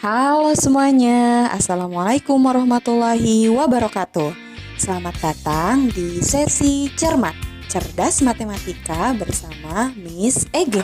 Halo semuanya, Assalamualaikum warahmatullahi wabarakatuh. Selamat datang di sesi Cermat, Cerdas Matematika bersama Miss Ege.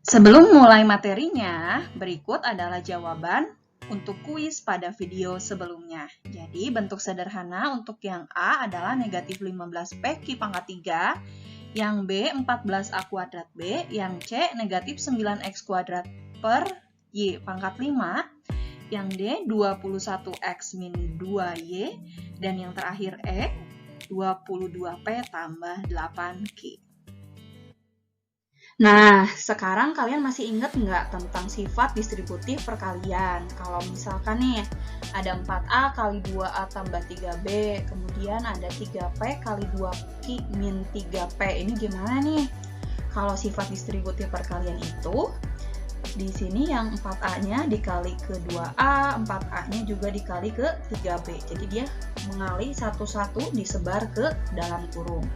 Sebelum mulai materinya, berikut adalah jawaban untuk kuis pada video sebelumnya. Jadi bentuk sederhana untuk yang A adalah negatif 15P Q pangkat 3, yang B 14A kuadrat B, yang C negatif 9X kuadrat per Y pangkat 5, yang D 21X min 2Y, dan yang terakhir E 22P tambah 8Q. Nah, sekarang kalian masih ingat nggak tentang sifat distributif perkalian? Kalau misalkan nih, ada 4A kali 2A tambah 3B, kemudian ada 3P kali 2Q min 3P. Ini gimana nih? Kalau sifat distributif perkalian itu, di sini yang 4A-nya dikali ke 2A, 4A-nya juga dikali ke 3B. Jadi dia mengali satu-satu disebar ke dalam kurung.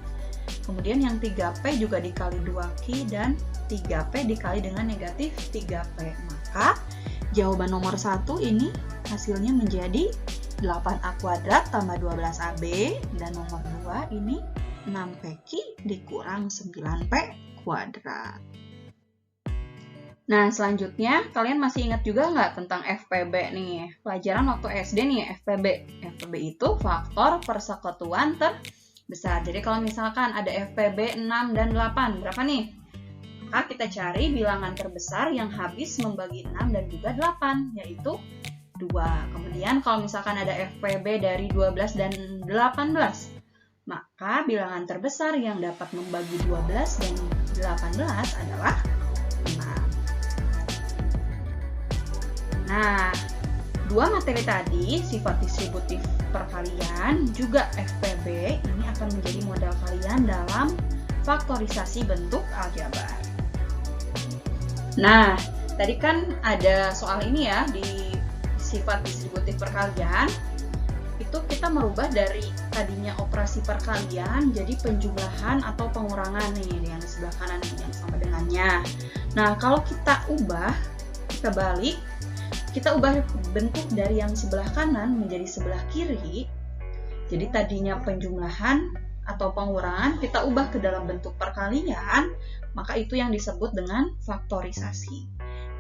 Kemudian yang 3P juga dikali 2Q dan 3P dikali dengan negatif 3P. Maka jawaban nomor 1 ini hasilnya menjadi 8A kuadrat tambah 12AB, dan nomor 2 ini 6PQ dikurang 9P kuadrat. Nah, selanjutnya kalian masih ingat juga nggak tentang FPB nih? Pelajaran waktu SD nih, FPB. FPB itu faktor persekutuan terbesar. Jadi kalau misalkan ada FPB 6 dan 8, berapa nih? Maka kita cari bilangan terbesar yang habis membagi 6 dan juga 8, yaitu 2. Kemudian kalau misalkan ada FPB dari 12 dan 18, maka bilangan terbesar yang dapat membagi 12 dan 18 adalah 6. Nah, dua materi tadi, sifat distributif perkalian, juga FPB, ini akan menjadi modal kalian dalam faktorisasi bentuk aljabar. Nah, tadi kan ada soal ini ya, di sifat distributif perkalian, itu kita merubah dari tadinya operasi perkalian jadi penjumlahan atau pengurangan nih, yang di sebelah kanan ini, yang sama dengannya. Nah, kalau kita ubah, kita balik, kita ubah bentuk dari yang sebelah kanan menjadi sebelah kiri. Jadi tadinya penjumlahan atau pengurangan kita ubah ke dalam bentuk perkalian, maka itu yang disebut dengan faktorisasi.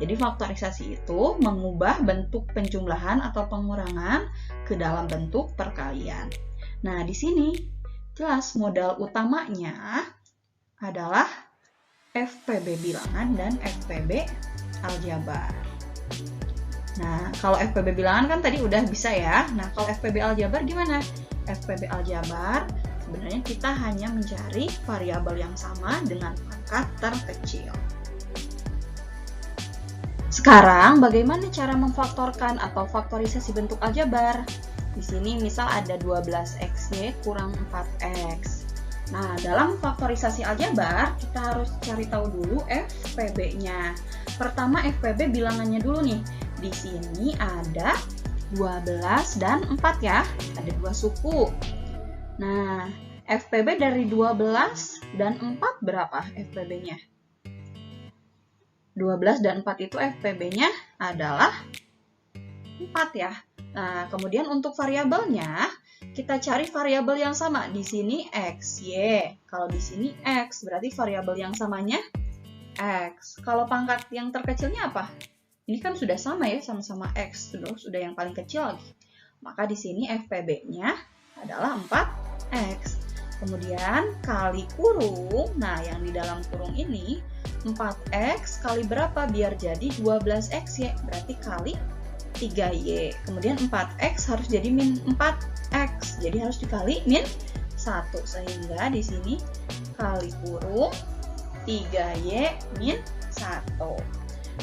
Jadi faktorisasi itu mengubah bentuk penjumlahan atau pengurangan ke dalam bentuk perkalian. Nah, di sini jelas modal utamanya adalah FPB bilangan dan FPB aljabar. Nah, kalau FPB bilangan kan tadi udah bisa ya. Nah, kalau FPB aljabar gimana? FPB aljabar sebenarnya kita hanya mencari variabel yang sama dengan pangkat terkecil. Sekarang, bagaimana cara memfaktorkan atau faktorisasi bentuk aljabar? Di sini misal ada 12XY kurang 4X. Nah, dalam faktorisasi aljabar, kita harus cari tahu dulu FPB-nya. Pertama, FPB bilangannya dulu nih. Di sini ada 12 dan 4 ya, ada 2 suku. Nah, FPB dari 12 dan 4 berapa FPB-nya? 12 dan 4 itu FPB-nya adalah 4 ya. Nah, kemudian untuk variabelnya, kita cari variabel yang sama. Di sini X, Y. Kalau di sini X, berarti variabel yang samanya X. Kalau pangkat yang terkecilnya apa? Ini kan sudah sama ya, sama-sama X, terus sudah yang paling kecil lagi. Maka di sini FPB-nya adalah 4X. Kemudian kali kurung, nah yang di dalam kurung ini 4X kali berapa biar jadi 12XY, berarti kali 3Y. Kemudian 4X harus jadi min 4X, jadi harus dikali min 1, sehingga di sini kali kurung 3Y min 1.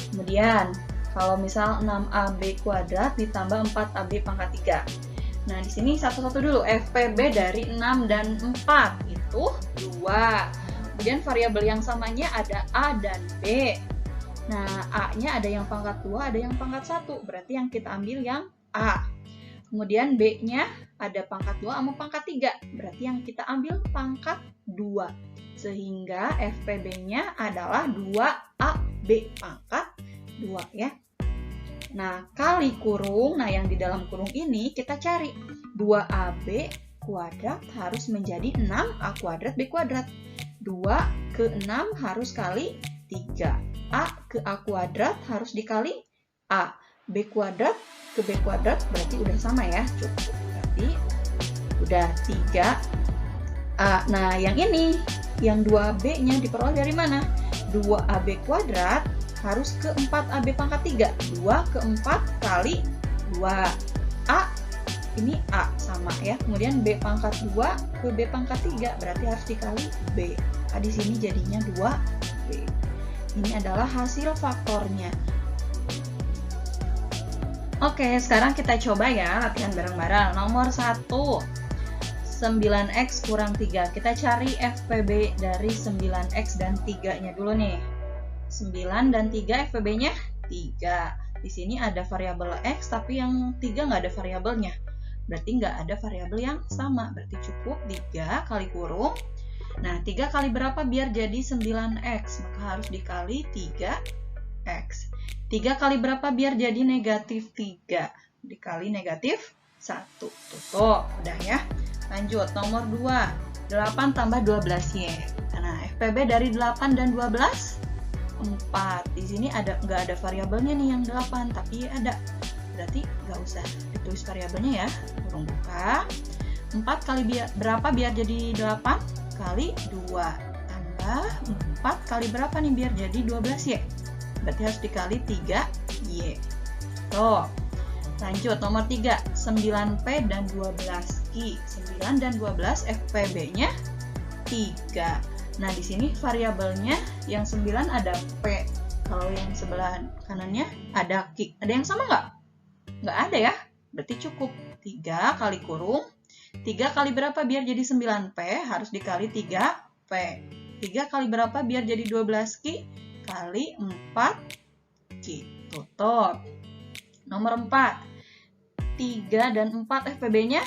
Kemudian kalau misal 6AB kuadrat ditambah 4AB pangkat 3. Nah, di sini satu-satu dulu. FPB dari 6 dan 4 itu 2. Kemudian variabel yang samanya ada A dan B. Nah, A-nya ada yang pangkat 2, ada yang pangkat 1. Berarti yang kita ambil yang A. Kemudian B-nya ada pangkat 2 sama pangkat 3. Berarti yang kita ambil pangkat 2. Sehingga FPB-nya adalah 2AB pangkat 2 ya. Nah, kali kurung. Nah, yang di dalam kurung ini kita cari 2AB kuadrat harus menjadi 6A kuadrat B kuadrat. 2 ke 6 harus kali 3. A ke A kuadrat harus dikali A. B kuadrat ke B kuadrat berarti udah sama ya, cukup. Berarti udah 3A. Nah, yang ini, yang 2B-nya diperoleh dari mana? 2AB kuadrat harus ke 4AB pangkat 3. 2 ke 4 kali 2A. Ini A sama ya. Kemudian B pangkat 2 ke B pangkat 3 berarti harus dikali B. Nah, di sini jadinya 2B. Ini adalah hasil faktornya. Oke, sekarang kita coba ya latihan bareng-bareng. Nomor 1. 9x kurang 3. Kita cari FPB dari 9x dan 3-nya dulu nih. 9 dan 3 FPB-nya 3. Di sini ada variabel X, tapi yang 3 nggak ada variabelnya. Berarti nggak ada variabel yang sama. Berarti cukup 3 kali kurung. Nah, 3 kali berapa biar jadi 9x? Maka harus dikali 3x. 3 kali berapa biar jadi negatif 3? Dikali negatif 1. Tutup. Udah ya. Lanjut, nomor 2. 8 tambah 12y. Nah, FPB dari 8 dan 12? 4. Di sini nggak ada variabelnya nih yang 8, tapi ada. Berarti nggak usah ditulis variabelnya ya. Kurung buka. 4 kali berapa biar jadi 8? Kali 2 tambah 4 kali berapa nih biar jadi 12y? Berarti harus dikali 3y. Tuh. Lanjut nomor 3, 9p dan 12q. 9 dan 12 FPB-nya 3. Nah, di sini variabelnya yang 9 ada p. Kalau yang sebelah kanannya ada q. Ada yang sama nggak? Nggak ada ya. Berarti cukup 3 kali kurung. 3 kali berapa biar jadi 9p? Harus dikali 3p. 3 kali berapa biar jadi 12q? Kali 4q. Tutup. Nomor 4. 3 dan 4 FPB-nya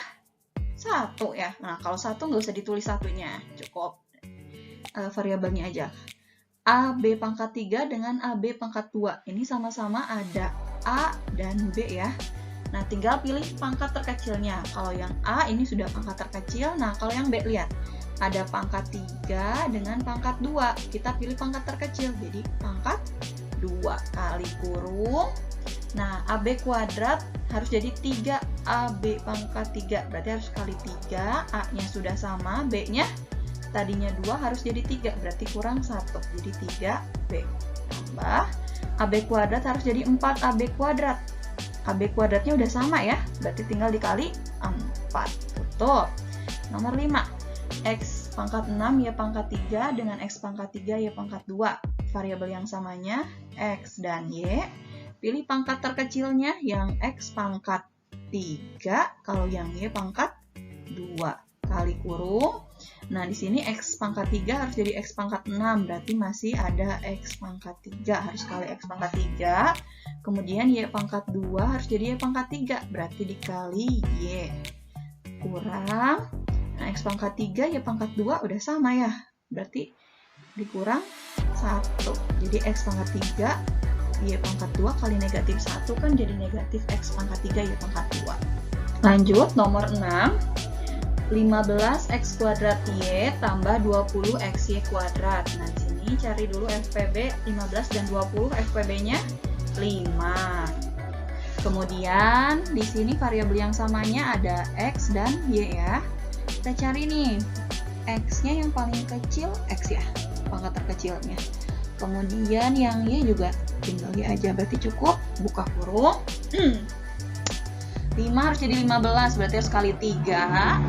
1 ya. Nah, kalau 1 nggak usah ditulis satunya. Cukup variabelnya aja. AB pangkat 3 dengan AB pangkat 2. Ini sama-sama ada A dan B ya. Nah, tinggal pilih pangkat terkecilnya. Kalau yang A ini sudah pangkat terkecil. Nah, kalau yang B lihat. Ada pangkat 3 dengan pangkat 2. Kita pilih pangkat terkecil. Jadi, pangkat 2 kali kurung. Nah, AB kuadrat harus jadi 3AB pangkat 3. Berarti harus kali 3. A-nya sudah sama. B-nya tadinya 2 harus jadi 3. Berarti kurang 1. Jadi 3B. Tambah. AB kuadrat harus jadi 4AB kuadrat. AB kuadratnya udah sama ya, berarti tinggal dikali 4. Tutup. Nomor 5. X pangkat 6 Y pangkat 3 dengan X pangkat 3 Y pangkat 2. Variabel yang samanya X dan Y. Pilih pangkat terkecilnya yang X pangkat 3, kalau yang Y pangkat 2. Kali kurung. Nah, di sini X pangkat 3 harus jadi X pangkat 6, berarti masih ada X pangkat 3, harus kali X pangkat 3. Kemudian Y pangkat 2 harus jadi Y pangkat 3, berarti dikali Y. Kurang. Nah, X pangkat 3, Y pangkat 2 udah sama ya, berarti dikurang 1. Jadi X pangkat 3, Y pangkat 2 kali negatif 1 kan jadi negatif X pangkat 3, Y pangkat 2. Lanjut, nomor 6. 15x kuadrat Y tambah 20xy kuadrat. Nah, di sini cari dulu FPB 15 dan 20, FPB-nya 5. Kemudian di sini variabel yang samanya ada X dan Y ya. Kita cari nih, X-nya yang paling kecil X ya, pangkat terkecilnya. Kemudian yang Y juga tinggal Y aja, berarti cukup buka kurung. 5 harus jadi 15, berarti harus kali 3.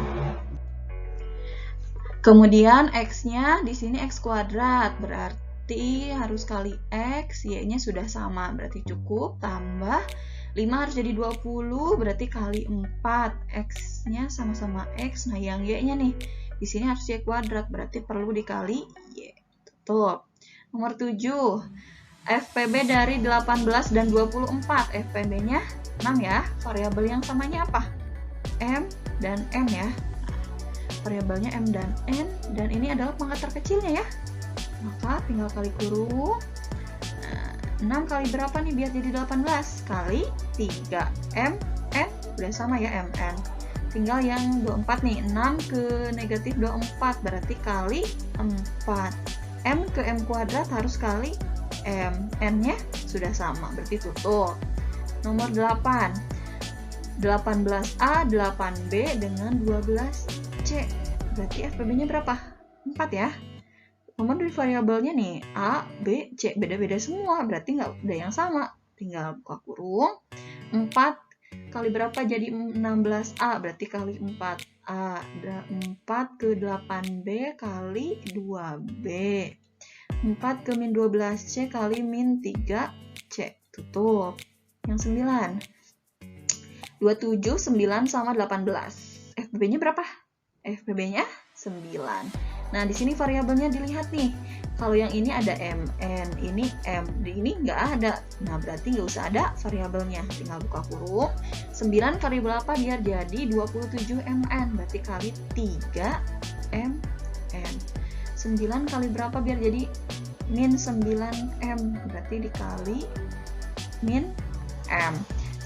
Kemudian X-nya di sini X kuadrat, berarti harus kali X, Y-nya sudah sama, berarti cukup, tambah 5 harus jadi 20, berarti kali 4, X-nya sama-sama X, nah yang Y-nya nih, di sini harus Y kuadrat, berarti perlu dikali Y. Tutup. Nomor 7, FPB dari 18 dan 24. FPB-nya 6 ya. Variabel yang samanya apa? M dan N ya. Variabelnya M dan N, dan ini adalah pangkat terkecilnya ya. Maka tinggal kali kurung. 6 kali berapa nih biar jadi 18? Kali 3. M, N, udah sama ya MN. Tinggal yang 24 nih, 6 ke negatif 24, berarti kali 4. M ke M kuadrat harus kali M. N-nya sudah sama, berarti tutup. Nomor 8. 18A, 8B dengan 12C. Berarti FPB-nya berapa? 4 ya. Nomor dari variabelnya nih, A, B, C. Beda-beda semua, berarti nggak ada yang sama. Tinggal buka kurung. 4 kali berapa jadi 16A? Berarti kali 4A. 4 ke 8B kali 2B. 4 ke min 12C kali min 3C. Tutup. Yang 9. 27, 9 sama 18. FPB-nya berapa? FPB-nya 9. Nah, di sini variabelnya dilihat nih. Kalau yang ini ada MN, ini M, di ini nggak ada. Nah, berarti nggak usah ada variabelnya. Tinggal buka kurung. 9 kali berapa biar jadi 27 MN. Berarti kali 3 MN. 9 kali berapa biar jadi min 9M. Berarti dikali min M.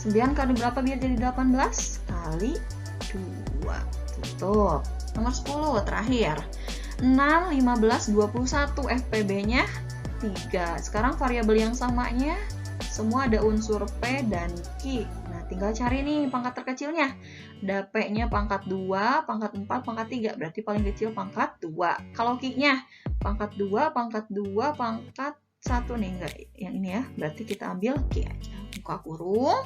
9 kali berapa biar jadi 18? Kali 2. Tutup. Nomor 10 terakhir. 6, 15, 21. FPB-nya 3. Sekarang variabel yang samanya semua ada unsur P dan Q. Nah, tinggal cari nih pangkat terkecilnya. Ada P-nya pangkat 2, pangkat 4, pangkat 3. Berarti paling kecil pangkat 2. Kalau Q-nya pangkat 2, pangkat 2, pangkat 1 nih. Enggak, yang ini ya. Berarti kita ambil Q aja. Buka kurung.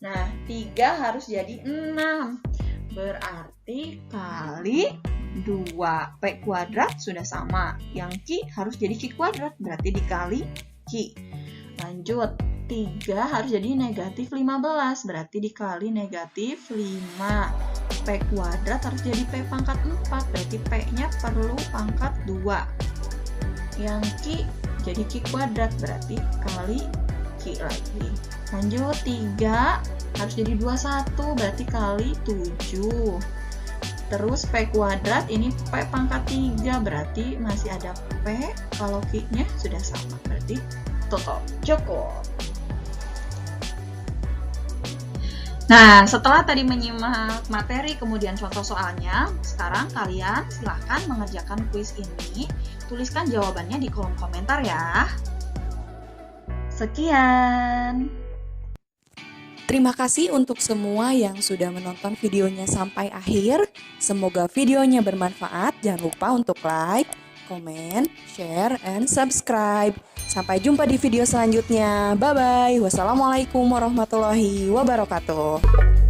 Nah, 3 harus jadi 6. Berarti kali 2. P kuadrat sudah sama. Yang Q harus jadi Q kuadrat. Berarti dikali Q. Lanjut. 3 harus jadi negatif 15. Berarti dikali negatif 5. P kuadrat harus jadi P pangkat 4. Berarti P-nya perlu pangkat 2. Yang Q jadi Q kuadrat. Berarti kali Q lagi. Lanjut, 3 harus jadi 21, berarti kali 7. Terus P kuadrat, ini P pangkat 3, berarti masih ada P, kalau Q-nya sudah sama, berarti tutup. Cukup. Nah, setelah tadi menyimak materi kemudian contoh soalnya, sekarang kalian silahkan mengerjakan kuis ini. Tuliskan jawabannya di kolom komentar ya. Sekian. Terima kasih untuk semua yang sudah menonton videonya sampai akhir. Semoga videonya bermanfaat. Jangan lupa untuk like, comment, share, and subscribe. Sampai jumpa di video selanjutnya. Bye-bye. Wassalamualaikum warahmatullahi wabarakatuh.